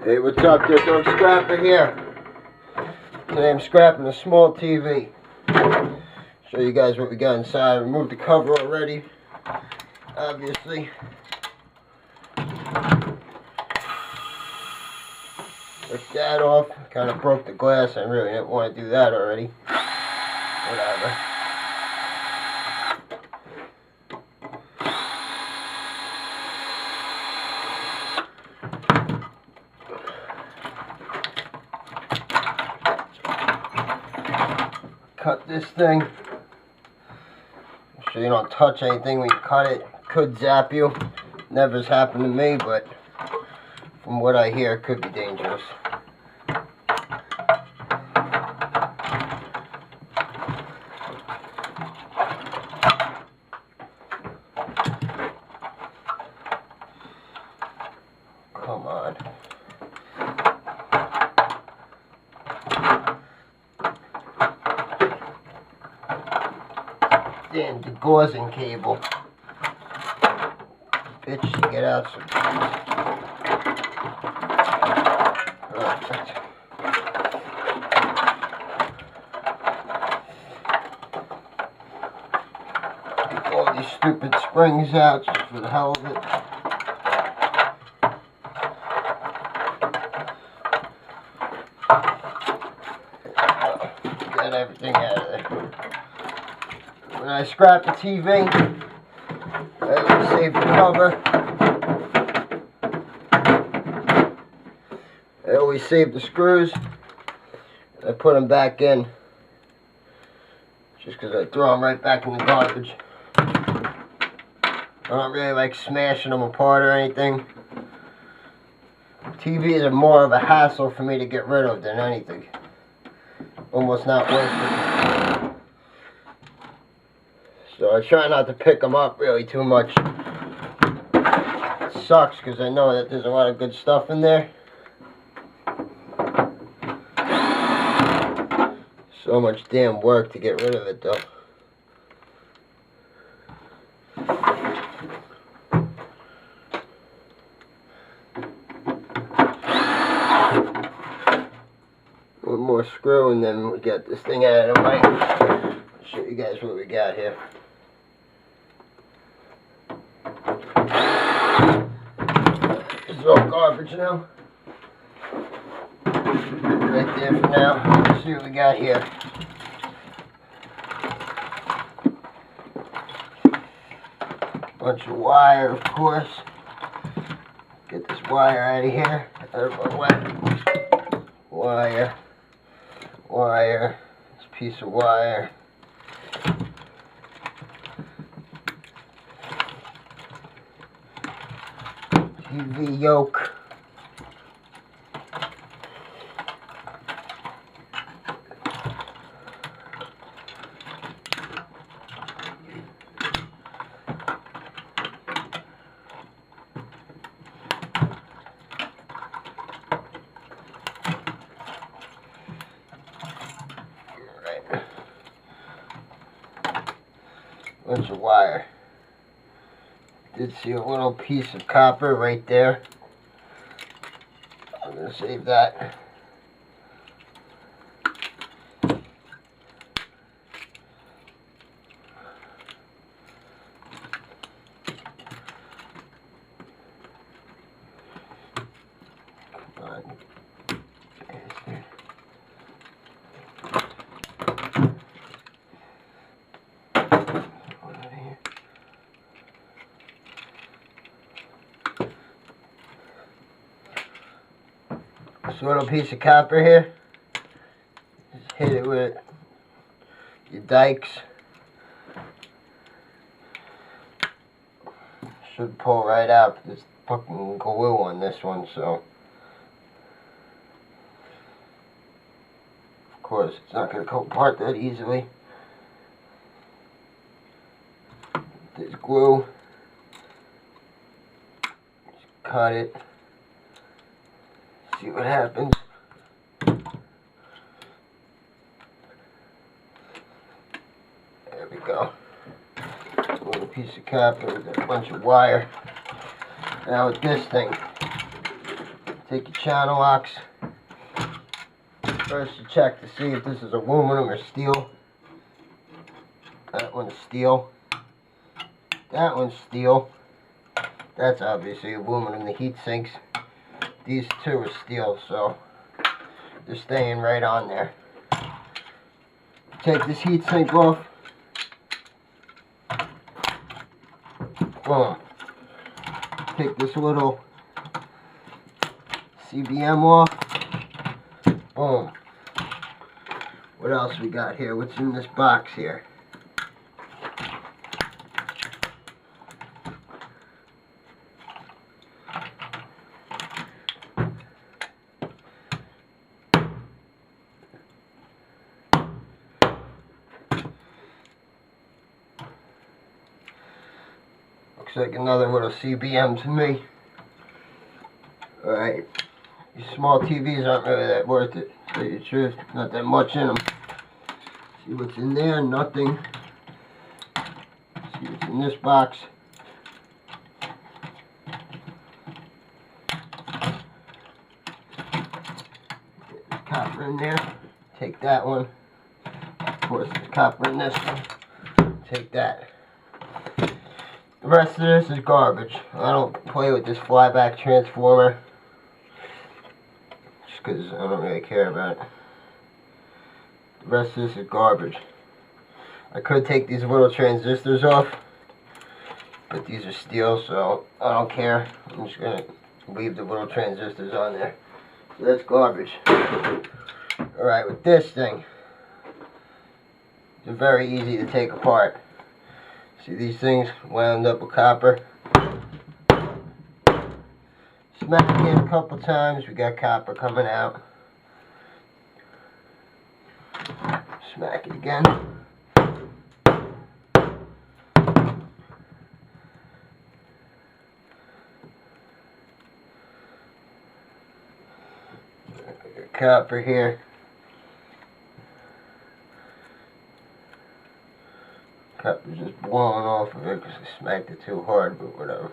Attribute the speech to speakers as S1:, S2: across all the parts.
S1: Hey, what's up, there, Dog Scrapper here. Today I'm scrapping a small TV. Show you guys what we got inside. I removed the cover already, obviously. Took that off. Kind of broke the glass. I really didn't want to do that already. Whatever. Cut this thing. So you don't touch anything when you cut it. Could zap you. Never's happened to me, but from what I hear, it could be dangerous. Come on. Damn, the gauzing cable. Bitch, to get out some. Perfect. Get all these stupid springs out just for the hell of it. Get everything out of there. When I scrap the TV, I always save the cover. I always save the screws. I put them back in. Just because I throw them right back in the garbage. I don't really like smashing them apart or anything. TVs are more of a hassle for me to get rid of than anything. Almost not worth it. So I try not to pick them up really too much. It sucks because I know that there's a lot of good stuff in there. So much damn work to get rid of it though. One more screw and then we get this thing out of the way. I'll show you guys what we got here. This is all garbage now. Right there for now. Let's see what we got here. Bunch of wire, of course. Get this wire out of here. Out of my way. Wire. Wire. This piece of wire. TV yoke. Bunch of wire. Did see a little piece of copper right there. I'm going to save that. Come on. This little piece of copper here, just hit it with your dikes. Should pull right out. There's fucking glue on this one, so of course it's not going to come apart that easily. There's glue. Just cut it. See what happens. There we go. A little piece of copper with a bunch of wire. Now with this thing, Take your channel locks. First you check to see if this is aluminum or steel. That one's steel. That one's steel. That's obviously aluminum, the heat sinks. These two are steel, so they're staying right on there. Take this heat sink off. Boom. Take this little CBM off. Boom. What else we got here? What's in this box here? Looks like another little CBM to me. Alright. These small TVs aren't really that worth it, to tell you the truth. Not that much in them. See what's in there? Nothing. See what's in this box. There's copper in there. Take that one. Of course, there's copper in this one. Take that. The rest of this is garbage. I don't play with this flyback transformer. Just because I don't really care about it. The rest of this is garbage. I could take these little transistors off, but these are steel, so I don't care. I'm just going to leave the little transistors on there. So that's garbage. Alright, with this thing, they're very easy to take apart. See these things wound up with copper. Smack it a couple times, we got copper coming out. Smack it again. Copper here. Copper's just blowing off of it because I smacked it too hard, but whatever.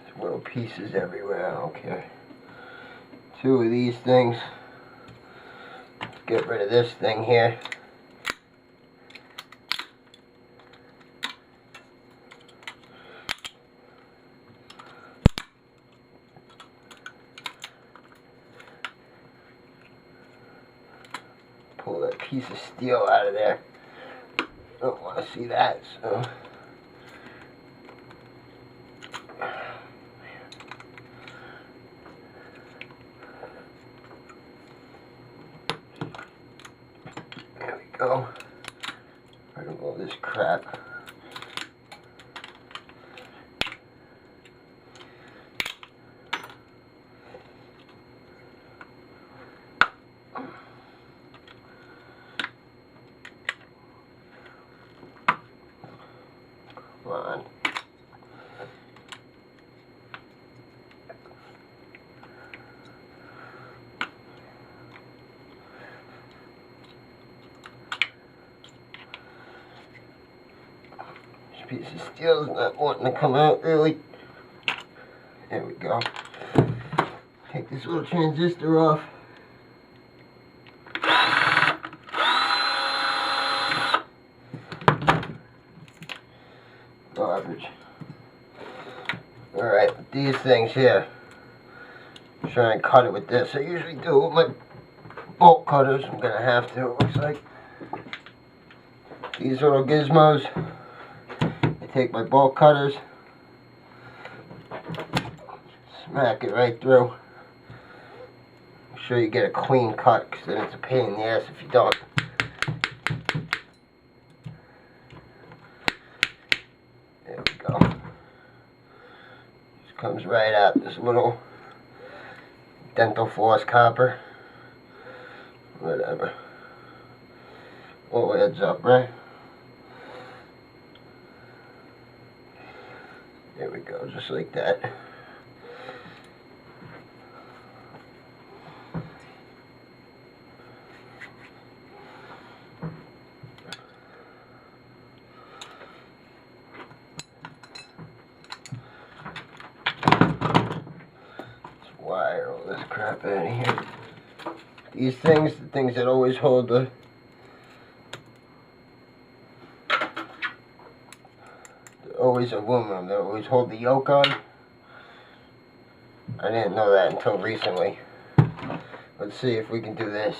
S1: There's little pieces everywhere, I don't care. Two of these things. Let's get rid of this thing here. Pull that piece of steel out of there. Don't want to see that, so. There we go. Rid of all this crap. On. This piece of steel is not wanting to come out really. There we go. Take this little transistor off. Garbage. Alright, with these things here, try and cut it with this. I usually do it with my bolt cutters. I'm gonna have to, it looks like. These little gizmos. I take my bolt cutters, smack it right through. Make sure you get a clean cut, because then it's a pain in the ass if you don't. There we go. Just comes right out, this little dental floss copper. Whatever. All adds up, right? There we go, just like that. crap out of here. These things, the things that always hold the always aluminum, they always hold the yoke on. I didn't know that until recently. Let's see if we can do this.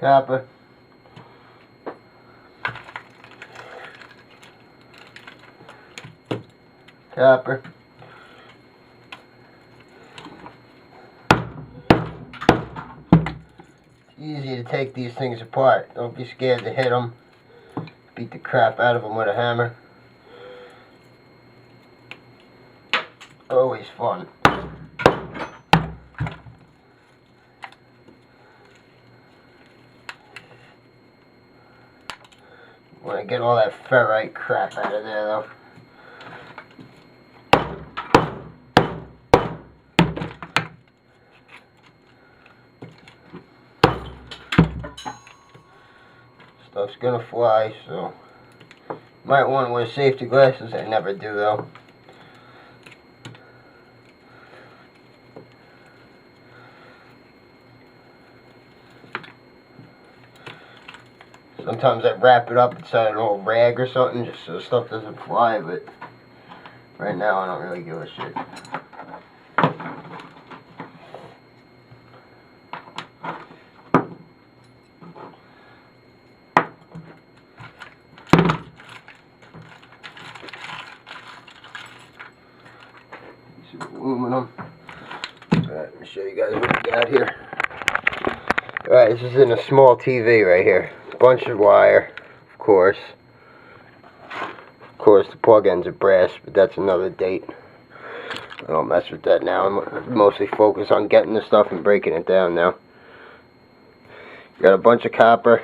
S1: Copper. Copper. It's easy to take these things apart. Don't be scared to hit them. Beat the crap out of them with a hammer. Always fun. Want to get all that ferrite crap out of there though. Stuff's gonna fly, so might want to wear safety glasses. I never do though. Sometimes I wrap it up inside an old rag or something just so stuff doesn't fly, but right now I don't really give a shit. Some aluminum. Alright, let me show you guys what we got here. Alright, this is in a small TV right here. Bunch of wire, of course. Of course, the plug ends are brass, but that's another date. I don't mess with that now. I'm mostly focused on getting the stuff and breaking it down now. Got a bunch of copper.